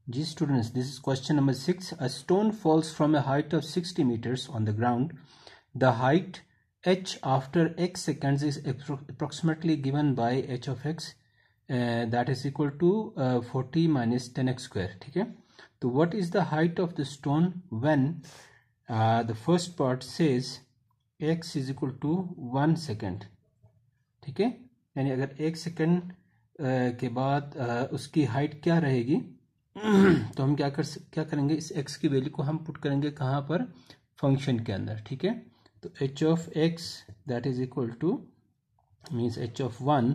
G students, this is question number 6. A stone falls from a height of 60 meters on the ground. The height h after x seconds is approximately given by h of x that is equal to 40 minus 10x square. ठीक है, तो what is the height of the stone when the first part says x is equal to 1 second. ठीक है, यानी अगर 1 second के बाद उसकी हाइट क्या रहेगी तो हम क्या करेंगे, इस x की वैल्यू को हम पुट करेंगे कहाँ पर, फंक्शन के अंदर. ठीक है, तो h of x that is equal two means h of 1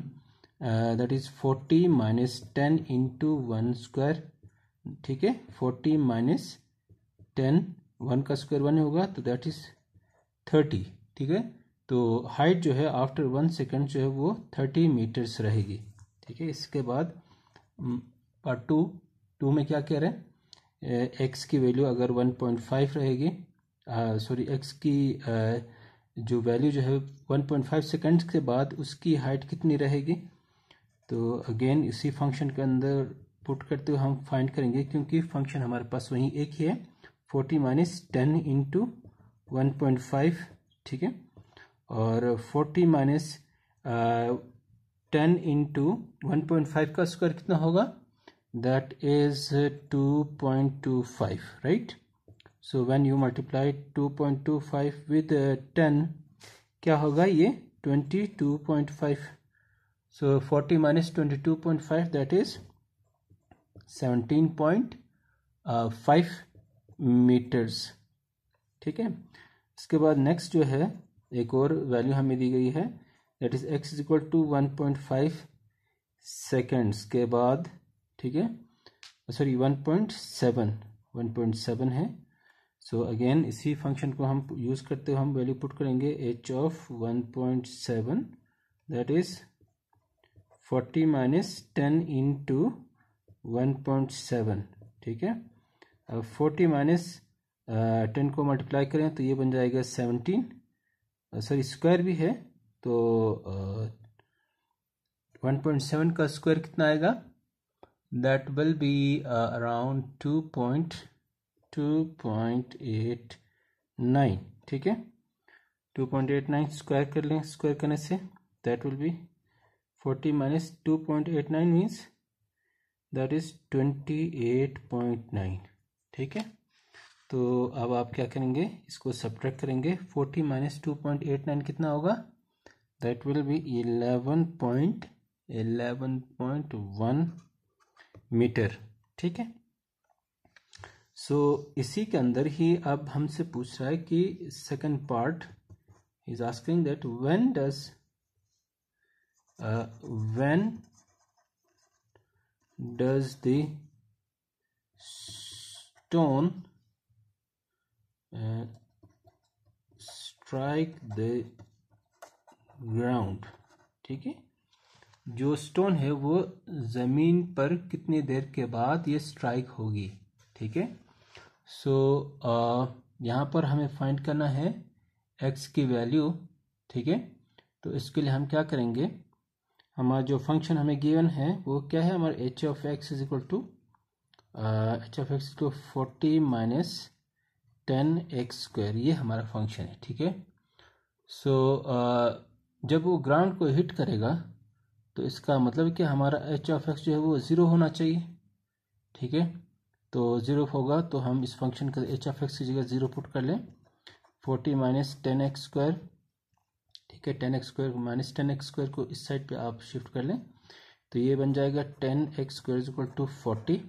that is 40 minus 10 into 1 square. ठीक है, 40 माइनस 10, 1 का स्क्वायर 1 होगा तो दैट इज 30. ठीक है, तो हाइट जो है आफ्टर 1 सेकेंड जो है वो 30 मीटर्स रहेगी. ठीक है, इसके बाद पार्ट टू में क्या कह रहे हैं, x की वैल्यू अगर 1.5 रहेगी, सॉरी x की जो वैल्यू जो है 1.5 सेकेंड्स के बाद उसकी हाइट कितनी रहेगी. तो अगेन इसी फंक्शन के अंदर पुट करते हुए हम फाइंड करेंगे, क्योंकि फंक्शन हमारे पास वही एक ही है, 40 माइनस 10 इंटू 1.5. ठीक है, और 40 माइनस 10 इंटू 1.5 का स्क्वायर कितना होगा, that is 2.25, right? So when you multiply 2.25 with 10 क्या होगा, ये 22.5. so 40 minus 22.5 that is 17.5 meters. ठीक है, इसके बाद नेक्स्ट जो है एक और वैल्यू हमें दी गई है, that is x is equal to 1.5 seconds के बाद. ठीक है, सॉरी 1.7 है. सो अगेन इसी फंक्शन को हम यूज़ करते हुए हम वैल्यू पुट करेंगे h of 1.7 that is 40 minus 10 into 1.7. ठीक है, अब 40 माइनस 10 को मल्टीप्लाई करें तो ये बन जाएगा 17, सॉरी स्क्वायर भी है तो 1.7 का स्क्वायर कितना आएगा, that will be around 2.89. ठीक है, 2.89 स्क्वायर कर लें, स्क्वायर करने से that will be 40 minus 2.89 means that is 28.9. ठीक है, तो अब आप क्या करेंगे, इसको सब्ट्रैक्ट करेंगे. 40 माइनस 2.89 कितना होगा, that will be 11.1 मीटर. ठीक है, सो इसी के अंदर ही अब हमसे पूछ रहा है कि second part is asking that when does the stone strike the ground. ठीक है, जो स्टोन है वो ज़मीन पर कितनी देर के बाद ये स्ट्राइक होगी. ठीक है, सो यहाँ पर हमें फाइंड करना है x की वैल्यू. ठीक है, तो इसके लिए हम क्या करेंगे, हमारा जो फंक्शन हमें गिवन है वो क्या है, हमारा h of x is equal to 40 minus 10x square, ये हमारा फंक्शन है. ठीक है, सो जब वो ग्राउंड को हिट करेगा तो इसका मतलब कि हमारा h ऑफ x जो है वो 0 होना चाहिए. ठीक है, तो 0 होगा तो हम इस फंक्शन का h ऑफ x की जगह 0 पुट कर लें. 40 माइनस 10x स्क्वायर. ठीक है, 10x square minus 10x square को इस साइड पे आप शिफ्ट कर लें तो ये बन जाएगा 10x square is equal to 40.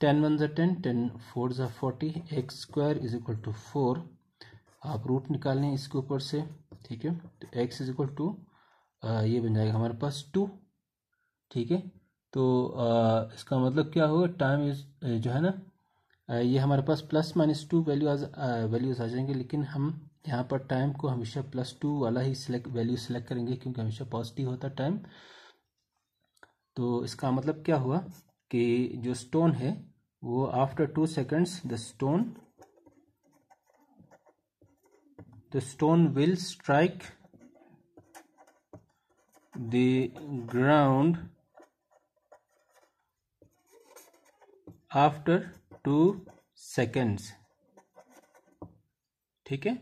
10 1 ज़ा 10, 10 4 ज़ा 40, x square is equal to 4. आप रूट निकाल लें इसके ऊपर से. ठीक है, तो x इज इक्वल टू ये बन जाएगा हमारे पास 2. ठीक है, तो इसका मतलब क्या होगा, टाइम इज जो है ना, ये हमारे पास प्लस माइनस 2 वैल्यूज आ जाएंगे, लेकिन हम यहाँ पर टाइम को हमेशा +2 वाला ही वैल्यू सेलेक्ट करेंगे क्योंकि हमेशा पॉजिटिव होता है टाइम. तो इसका मतलब क्या हुआ कि जो स्टोन है वो after 2 seconds the stone will strike the ground after 2 seconds. ठीक है।